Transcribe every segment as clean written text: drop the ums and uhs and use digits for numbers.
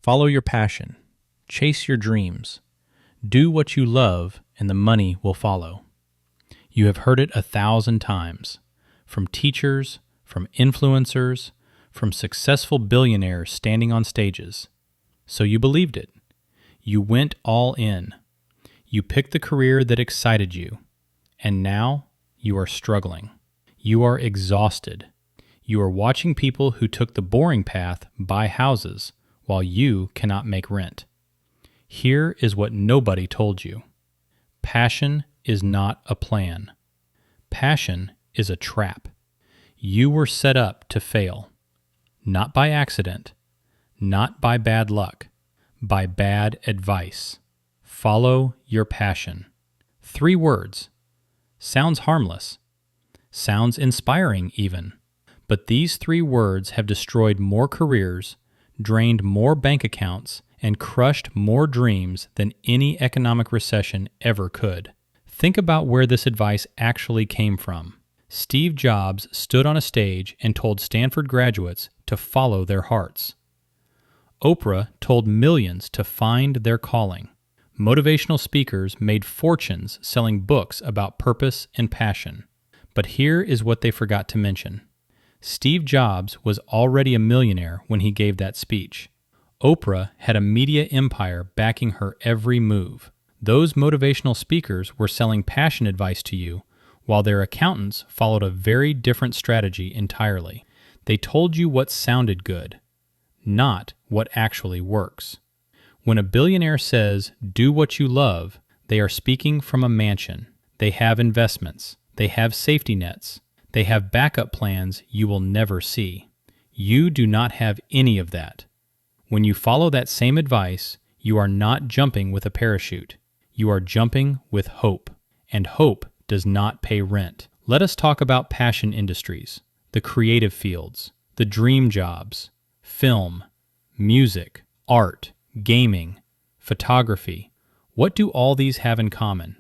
Follow your passion. Chase your dreams. Do what you love, and the money will follow. You have heard it 1,000 times, from teachers, from influencers, from successful billionaires standing on stages. So you believed it. You went all in. You picked the career that excited you, and now you are struggling. You are exhausted. You are watching people who took the boring path buy houses while you cannot make rent. Here is what nobody told you. Passion is not a plan. Passion is a trap. You were set up to fail. Not by accident, not by bad luck, by bad advice. Follow your passion. 3 words. Sounds harmless. Sounds inspiring even. But these 3 words have destroyed more careers, drained more bank accounts, and crushed more dreams than any economic recession ever could. Think about where this advice actually came from. Steve Jobs stood on a stage and told Stanford graduates to follow their hearts. Oprah told millions to find their calling. Motivational speakers made fortunes selling books about purpose and passion. But here is what they forgot to mention. Steve Jobs was already a millionaire when he gave that speech. Oprah had a media empire backing her every move. Those motivational speakers were selling passion advice to you, while their accountants followed a very different strategy entirely. They told you what sounded good, not what actually works. When a billionaire says, "Do what you love," they are speaking from a mansion. They have investments. They have safety nets. They have backup plans you will never see. You do not have any of that. When you follow that same advice, you are not jumping with a parachute. You are jumping with hope, and hope does not pay rent. Let us talk about passion industries, the creative fields, the dream jobs, film, music, art, gaming, photography. What do all these have in common?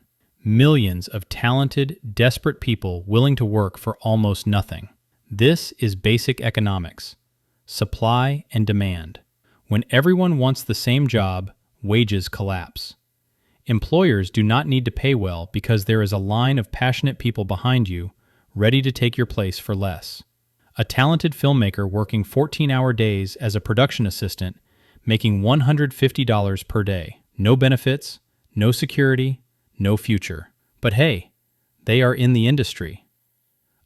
Millions of talented, desperate people willing to work for almost nothing. This is basic economics, supply and demand. When everyone wants the same job, wages collapse. Employers do not need to pay well because there is a line of passionate people behind you, ready to take your place for less. A talented filmmaker working 14-hour days as a production assistant, making $150 per day. No benefits, no security, no future. But hey, they are in the industry.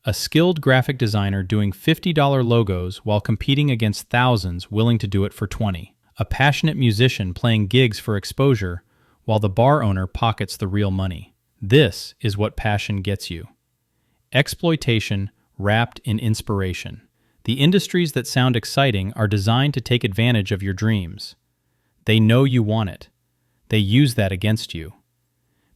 A skilled graphic designer doing $50 logos while competing against thousands willing to do it for $20. A passionate musician playing gigs for exposure while the bar owner pockets the real money. This is what passion gets you. Exploitation wrapped in inspiration. The industries that sound exciting are designed to take advantage of your dreams. They know you want it. They use that against you.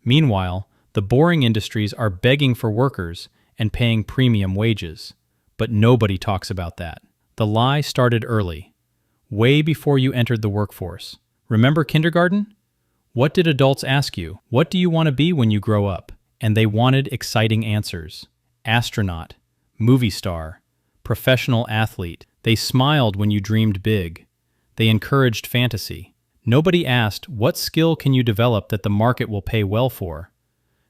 Meanwhile, the boring industries are begging for workers and paying premium wages. But nobody talks about that. The lie started early, way before you entered the workforce. Remember kindergarten? What did adults ask you? What do you want to be when you grow up? And they wanted exciting answers. Astronaut, movie star, professional athlete. They smiled when you dreamed big. They encouraged fantasy. Nobody asked, what skill can you develop that the market will pay well for?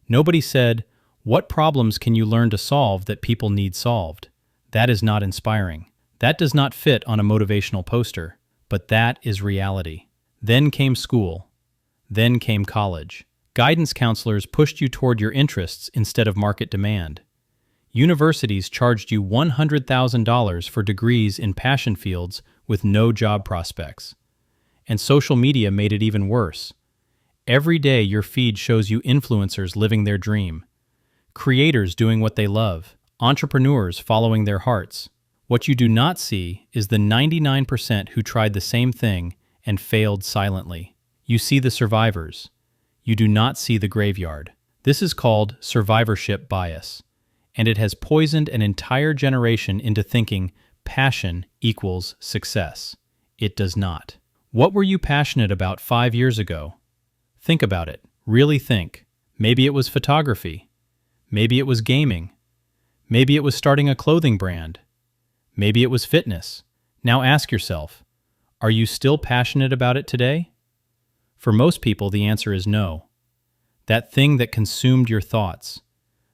Nobody said, what problems can you learn to solve that people need solved? That is not inspiring. That does not fit on a motivational poster, but that is reality. Then came school. Then came college. Guidance counselors pushed you toward your interests instead of market demand. Universities charged you $100,000 for degrees in passion fields with no job prospects. And social media made it even worse. Every day your feed shows you influencers living their dream, creators doing what they love, entrepreneurs following their hearts. What you do not see is the 99% who tried the same thing and failed silently. You see the survivors. You do not see the graveyard. This is called survivorship bias, and it has poisoned an entire generation into thinking passion equals success. It does not. What were you passionate about 5 years ago? Think about it. Really think. Maybe it was photography. Maybe it was gaming. Maybe it was starting a clothing brand. Maybe it was fitness. Now ask yourself, Are you still passionate about it today? For most people, the answer is no. That thing that consumed your thoughts,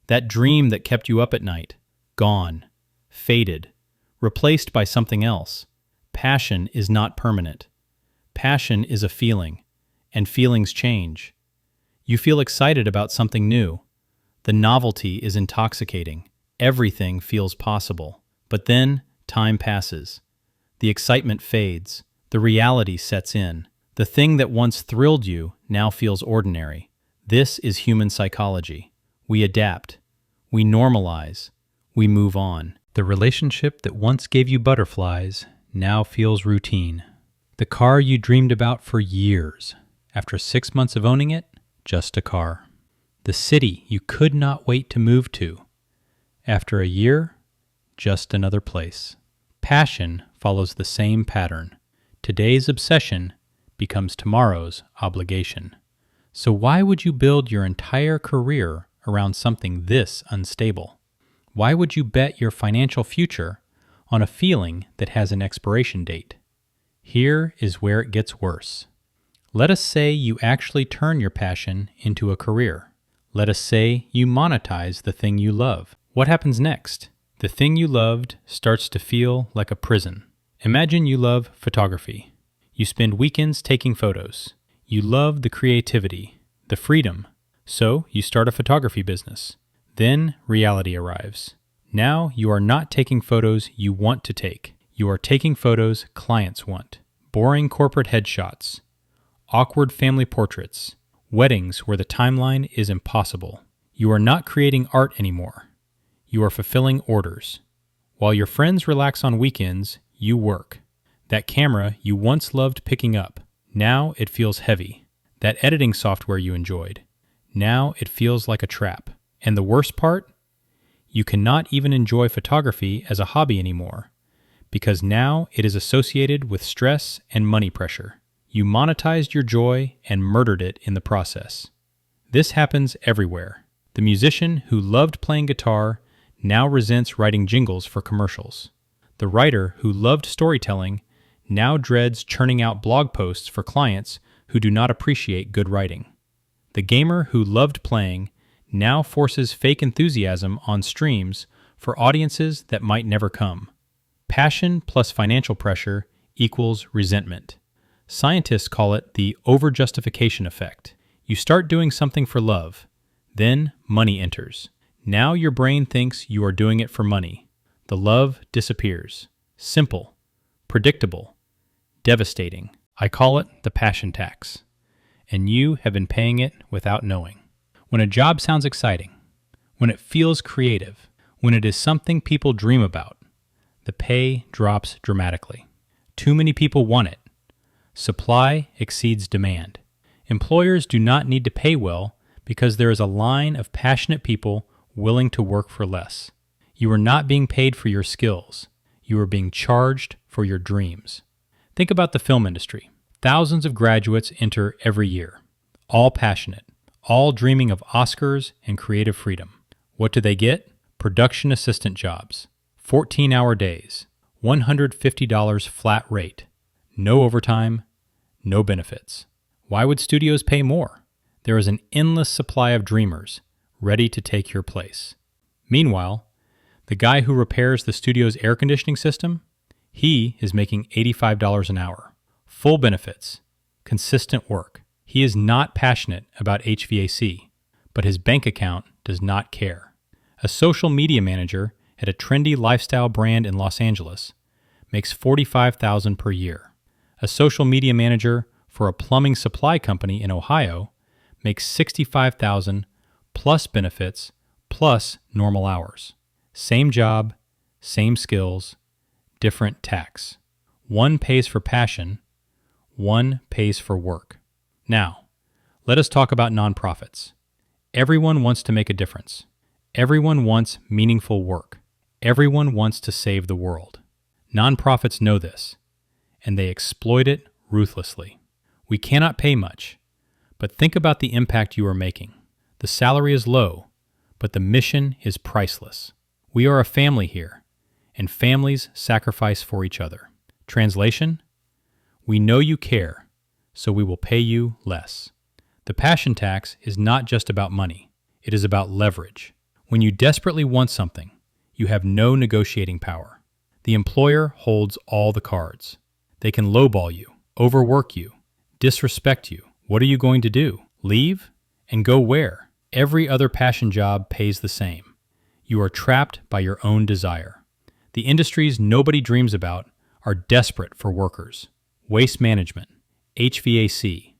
that dream that kept you up at night, gone, faded, replaced by something else. Passion is not permanent. Passion is a feeling, and feelings change. You feel excited about something new. The novelty is intoxicating. Everything feels possible. But then, time passes. The excitement fades. The reality sets in. The thing that once thrilled you now feels ordinary. This is human psychology. We adapt. We normalize. We move on. The relationship that once gave you butterflies now feels routine. The car you dreamed about for years. After 6 months of owning it, just a car. The city you could not wait to move to. After a year, just another place. Passion follows the same pattern. Today's obsession becomes tomorrow's obligation. So why would you build your entire career around something this unstable? Why would you bet your financial future on a feeling that has an expiration date? Here is where it gets worse. Let us say you actually turn your passion into a career. Let us say you monetize the thing you love. What happens next? The thing you loved starts to feel like a prison. Imagine you love photography. You spend weekends taking photos. You love the creativity, the freedom. So you start a photography business. Then reality arrives. Now you are not taking photos you want to take. You are taking photos clients want. Boring corporate headshots. Awkward family portraits. Weddings where the timeline is impossible. You are not creating art anymore. You are fulfilling orders. While your friends relax on weekends, you work. That camera you once loved picking up, now it feels heavy. That editing software you enjoyed, now it feels like a trap. And the worst part? You cannot even enjoy photography as a hobby anymore, because now it is associated with stress and money pressure. You monetized your joy and murdered it in the process. This happens everywhere. The musician who loved playing guitar now resents writing jingles for commercials. The writer who loved storytelling now dreads churning out blog posts for clients who do not appreciate good writing. The gamer who loved playing now forces fake enthusiasm on streams for audiences that might never come. Passion plus financial pressure equals resentment. Scientists call it the overjustification effect. You start doing something for love, then money enters. Now your brain thinks you are doing it for money. The love disappears. Simple, predictable, devastating. I call it the passion tax, and you have been paying it without knowing. When a job sounds exciting, when it feels creative, when it is something people dream about, the pay drops dramatically. Too many people want it. Supply exceeds demand. Employers do not need to pay well because there is a line of passionate people willing to work for less. You are not being paid for your skills. You are being charged for your dreams. Think about the film industry. Thousands of graduates enter every year, all passionate, all dreaming of Oscars and creative freedom. What do they get? Production assistant jobs, 14-hour days, $150 flat rate, no overtime, no benefits. Why would studios pay more? There is an endless supply of dreamers ready to take your place. Meanwhile, the guy who repairs the studio's air conditioning system, he is making $85 an hour. Full benefits, consistent work. He is not passionate about HVAC, but his bank account does not care. A social media manager at a trendy lifestyle brand in Los Angeles makes $45,000 per year. A social media manager for a plumbing supply company in Ohio makes $65,000 plus benefits plus normal hours. Same job, same skills, different tax. One pays for passion, one pays for work. Now, let us talk about nonprofits. Everyone wants to make a difference. Everyone wants meaningful work. Everyone wants to save the world. Nonprofits know this, and they exploit it ruthlessly. We cannot pay much, but think about the impact you are making. The salary is low, but the mission is priceless. We are a family here, and families sacrifice for each other. Translation: We know you care, so we will pay you less. The passion tax is not just about money. It is about leverage. When you desperately want something, you have no negotiating power. The employer holds all the cards. They can lowball you, overwork you, disrespect you. What are you going to do? Leave? And go where? Every other passion job pays the same. You are trapped by your own desire. The industries nobody dreams about are desperate for workers. Waste management, HVAC,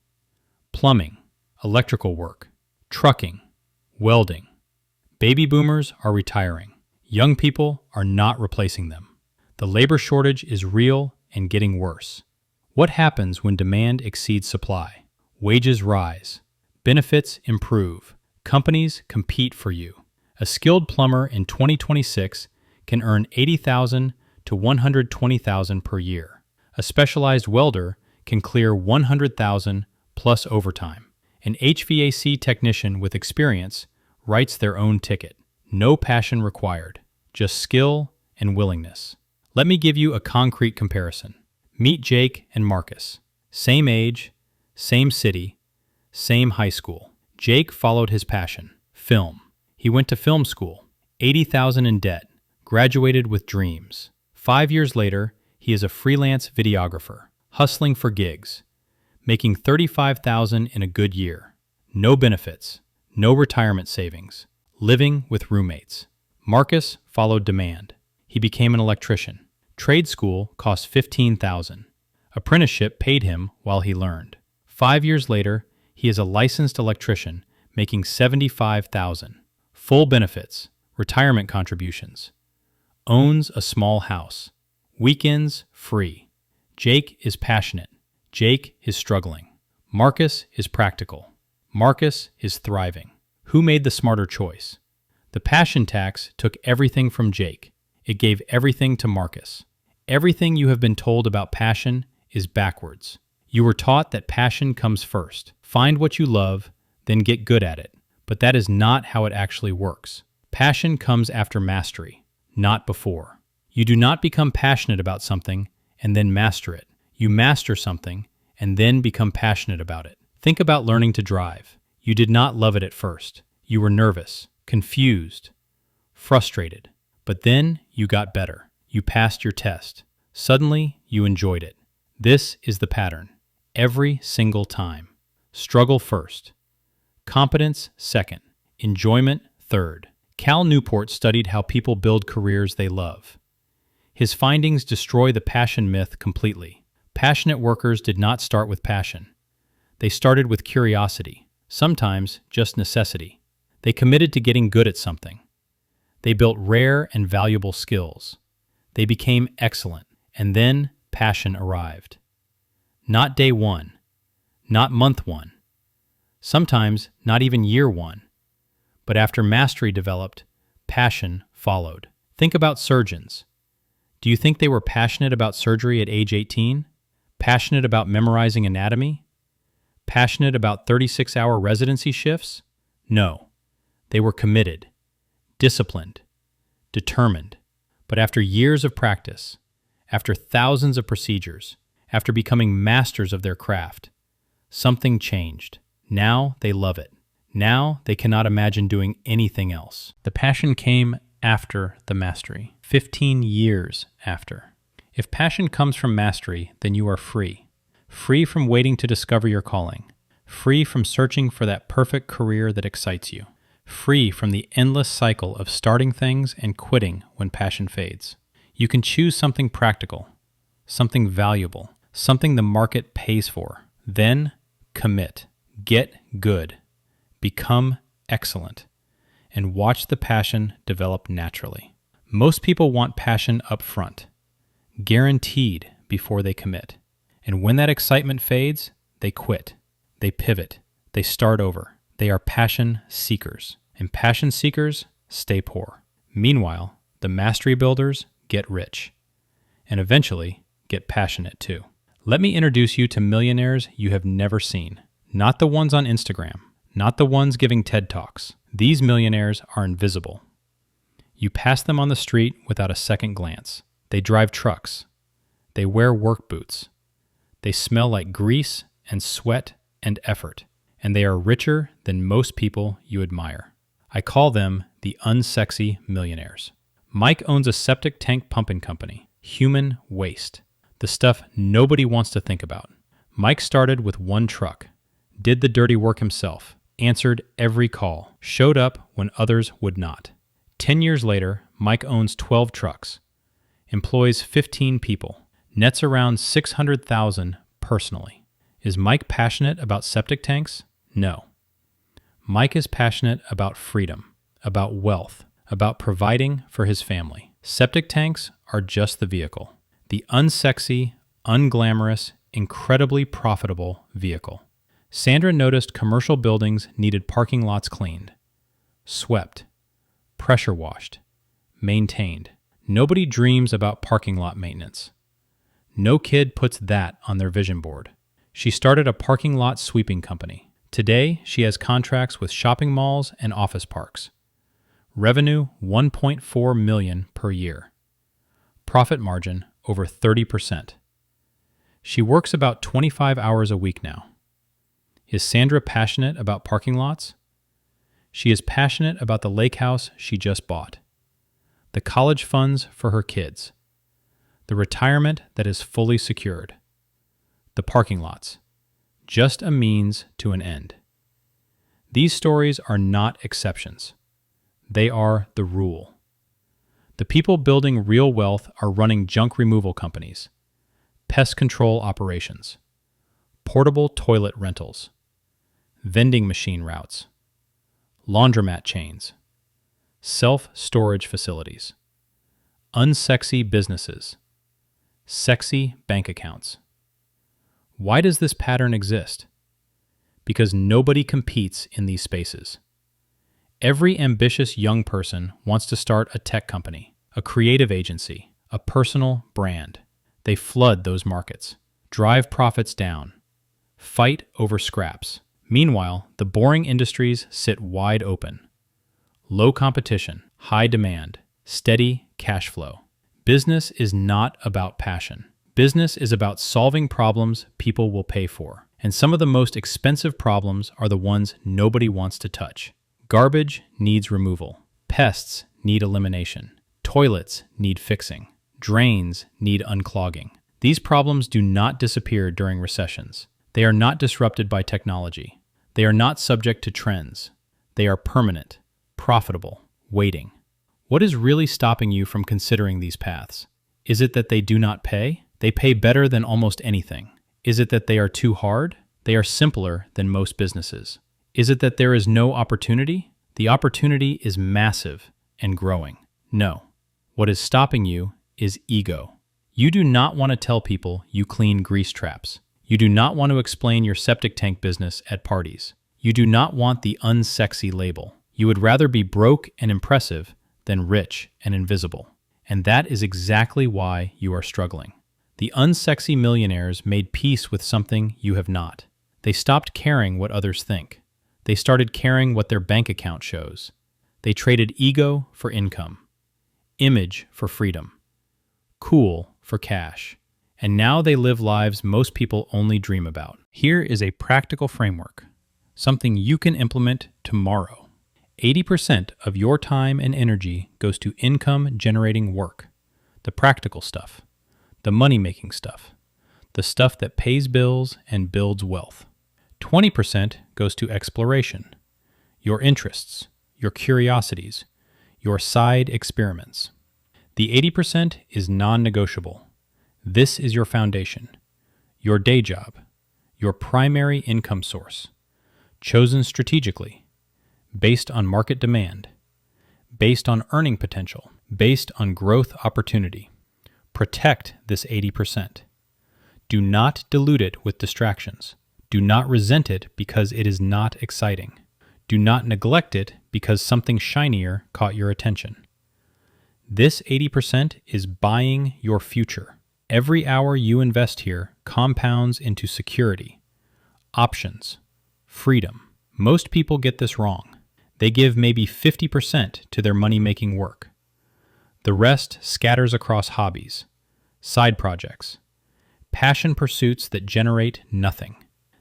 plumbing, electrical work, trucking, welding. Baby boomers are retiring. Young people are not replacing them. The labor shortage is real and getting worse. What happens when demand exceeds supply? Wages rise. Benefits improve. Companies compete for you. A skilled plumber in 2026 can earn $80,000 to $120,000 per year. A specialized welder can clear $100,000 plus overtime. An HVAC technician with experience writes their own ticket. No passion required, just skill and willingness. Let me give you a concrete comparison. Meet Jake and Marcus. Same age, same city, same high school. Jake followed his passion, film. He went to film school, $80,000 in debt, graduated with dreams. 5 years later, he is a freelance videographer, hustling for gigs, making $35,000 in a good year. No benefits, no retirement savings, living with roommates. Marcus followed demand. He became an electrician. Trade school cost $15,000. Apprenticeship paid him while he learned. 5 years later, he is a licensed electrician making $75,000. Full benefits, retirement contributions. Owns a small house. Weekends free. Jake is passionate. Jake is struggling. Marcus is practical. Marcus is thriving. Who made the smarter choice? The passion tax took everything from Jake. It gave everything to Marcus. Everything you have been told about passion is backwards. You were taught that passion comes first. Find what you love, then get good at it. But that is not how it actually works. Passion comes after mastery, not before. You do not become passionate about something and then master it. You master something and then become passionate about it. Think about learning to drive. You did not love it at first. You were nervous, confused, frustrated. But then you got better. You passed your test. Suddenly, you enjoyed it. This is the pattern. Every single time. Struggle first. Competence second. Enjoyment third. Cal Newport studied how people build careers they love. His findings destroy the passion myth completely. Passionate workers did not start with passion. They started with curiosity, sometimes just necessity. They committed to getting good at something. They built rare and valuable skills. They became excellent, and then passion arrived. Not day one, not month one, sometimes not even year one. But after mastery developed, passion followed. Think about surgeons. Do you think they were passionate about surgery at age 18? Passionate about memorizing anatomy? Passionate about 36-hour residency shifts? No. They were committed, disciplined, determined. But after years of practice, after thousands of procedures, after becoming masters of their craft, something changed. Now they love it. Now they cannot imagine doing anything else. The passion came after the mastery, 15 years after. If passion comes from mastery, then you are free. Free from waiting to discover your calling. Free from searching for that perfect career that excites you. Free from the endless cycle of starting things and quitting when passion fades. You can choose something practical, something valuable, something the market pays for. Then commit. Get good. Become excellent. And watch the passion develop naturally. Most people want passion up front, guaranteed before they commit. And when that excitement fades, they quit. They pivot. They start over. They are passion seekers. And passion seekers stay poor. Meanwhile, the mastery builders get rich. And eventually get passionate too. Let me introduce you to millionaires you have never seen. Not the ones on Instagram. Not the ones giving TED Talks. These millionaires are invisible. You pass them on the street without a second glance. They drive trucks. They wear work boots. They smell like grease and sweat and effort, and they are richer than most people you admire. I call them the unsexy millionaires. Mike owns a septic tank pumping company, human waste, the stuff nobody wants to think about. Mike started with one truck, did the dirty work himself, answered every call, showed up when others would not. 10 years later, Mike owns 12 trucks, employs 15 people, nets around $600,000 personally. Is Mike passionate about septic tanks? No. Mike is passionate about freedom, about wealth, about providing for his family. Septic tanks are just the vehicle, the unsexy, unglamorous, incredibly profitable vehicle. Sandra noticed commercial buildings needed parking lots cleaned, swept, pressure washed, maintained. Nobody dreams about parking lot maintenance. No kid puts that on their vision board. She started a parking lot sweeping company. Today, she has contracts with shopping malls and office parks. Revenue $1.4 million per year. Profit margin over 30%. She works about 25 hours a week now. Is Sandra passionate about parking lots? She is passionate about the lake house she just bought, the college funds for her kids, the retirement that is fully secured, the parking lots, just a means to an end. These stories are not exceptions. They are the rule. The people building real wealth are running junk removal companies, pest control operations, portable toilet rentals, vending machine routes, laundromat chains, self-storage facilities, unsexy businesses, sexy bank accounts. Why does this pattern exist? Because nobody competes in these spaces. Every ambitious young person wants to start a tech company, a creative agency, a personal brand. They flood those markets, drive profits down, fight over scraps. Meanwhile, the boring industries sit wide open. Low competition, high demand, steady cash flow. Business is not about passion. Business is about solving problems people will pay for. And some of the most expensive problems are the ones nobody wants to touch. Garbage needs removal. Pests need elimination. Toilets need fixing. Drains need unclogging. These problems do not disappear during recessions. They are not disrupted by technology. They are not subject to trends. They are permanent, profitable, waiting. What is really stopping you from considering these paths? Is it that they do not pay? They pay better than almost anything. Is it that they are too hard? They are simpler than most businesses. Is it that there is no opportunity? The opportunity is massive and growing. No. What is stopping you is ego. You do not want to tell people you clean grease traps. You do not want to explain your septic tank business at parties. You do not want the unsexy label. You would rather be broke and impressive than rich and invisible. And that is exactly why you are struggling. The unsexy millionaires made peace with something you have not. They stopped caring what others think. They started caring what their bank account shows. They traded ego for income, image for freedom, cool for cash. And now they live lives most people only dream about. Here is a practical framework, something you can implement tomorrow. 80% of your time and energy goes to income-generating work, the practical stuff, the money-making stuff, the stuff that pays bills and builds wealth. 20% goes to exploration, your interests, your curiosities, your side experiments. The 80% is non-negotiable. This is your foundation, your day job, your primary income source, chosen strategically, based on market demand, based on earning potential, based on growth opportunity. Protect this 80%. Do not dilute it with distractions. Do not resent it because it is not exciting. Do not neglect it because something shinier caught your attention. This 80% is buying your future. Every hour you invest here compounds into security, options, freedom. Most people get this wrong. They give maybe 50% to their money-making work. The rest scatters across hobbies, side projects, Passion pursuits that generate nothing.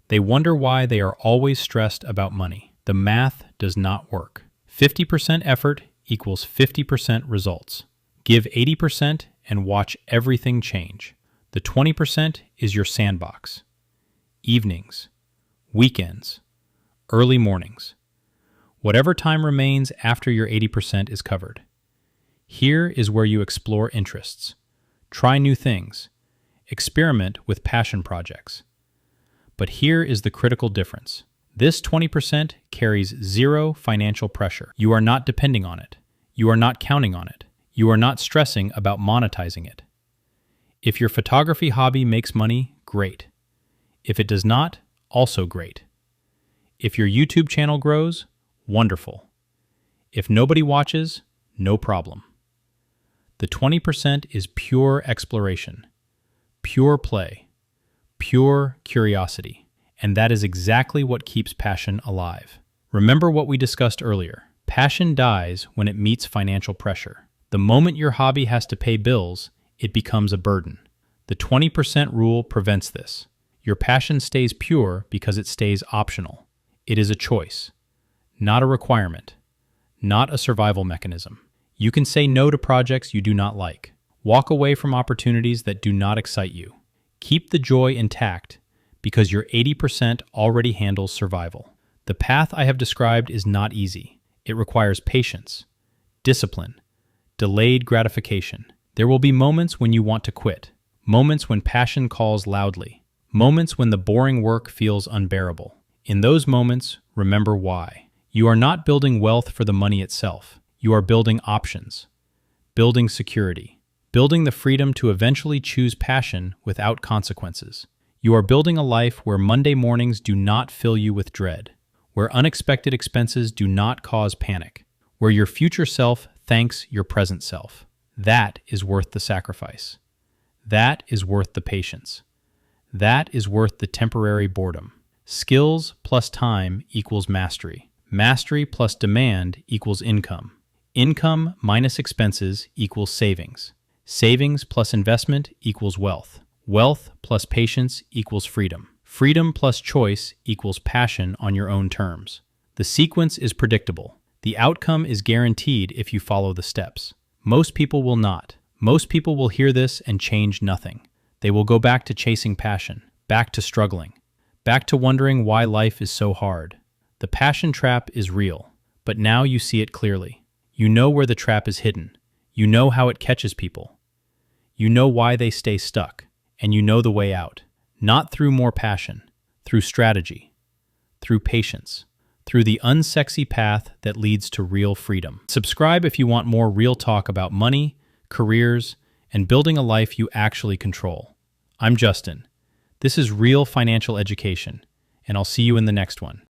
They wonder why they are always stressed about money. The math does not work. 50% effort equals 50% results. Give 80% and watch everything change. The 20% is your sandbox. Evenings, weekends, early mornings. Whatever time remains after your 80% is covered. Here is where you explore interests. Try new things. Experiment with passion projects. But here is the critical difference. This 20% carries zero financial pressure. You are not depending on it. You are not counting on it. You are not stressing about monetizing it. If your photography hobby makes money, great. If it does not, also great. If your YouTube channel grows, wonderful. If nobody watches, no problem. The 20% is pure exploration, pure play, pure curiosity. And that is exactly what keeps passion alive. Remember what we discussed earlier. Passion dies when it meets financial pressure. The moment your hobby has to pay bills, it becomes a burden. The 20% rule prevents this. Your passion stays pure because it stays optional. It is a choice, not a requirement, not a survival mechanism. You can say no to projects you do not like. Walk away from opportunities that do not excite you. Keep the joy intact because your 80% already handles survival. The path I have described is not easy. It requires patience, discipline, delayed gratification. There will be moments when you want to quit, moments when passion calls loudly, moments when the boring work feels unbearable. In those moments, remember why. You are not building wealth for the money itself. You are building options, building security, building the freedom to eventually choose passion without consequences. You are building a life where Monday mornings do not fill you with dread, where unexpected expenses do not cause panic, where your future self thanks your present self. That is worth the sacrifice. That is worth the patience. That is worth the temporary boredom. Skills plus time equals mastery. Mastery plus demand equals income. Income minus expenses equals savings. Savings plus investment equals wealth. Wealth plus patience equals freedom. Freedom plus choice equals passion on your own terms. The sequence is predictable. The outcome is guaranteed if you follow the steps. Most people will not. Most people will hear this and change nothing. They will go back to chasing passion, back to struggling, back to wondering why life is so hard. The passion trap is real, but now you see it clearly. You know where the trap is hidden. You know how it catches people. You know why they stay stuck. And you know the way out, not through more passion, through strategy, through patience, through the unsexy path that leads to real freedom. Subscribe if you want more real talk about money, careers, and building a life you actually control. I'm Justin. This is Real Financial Education, and I'll see you in the next one.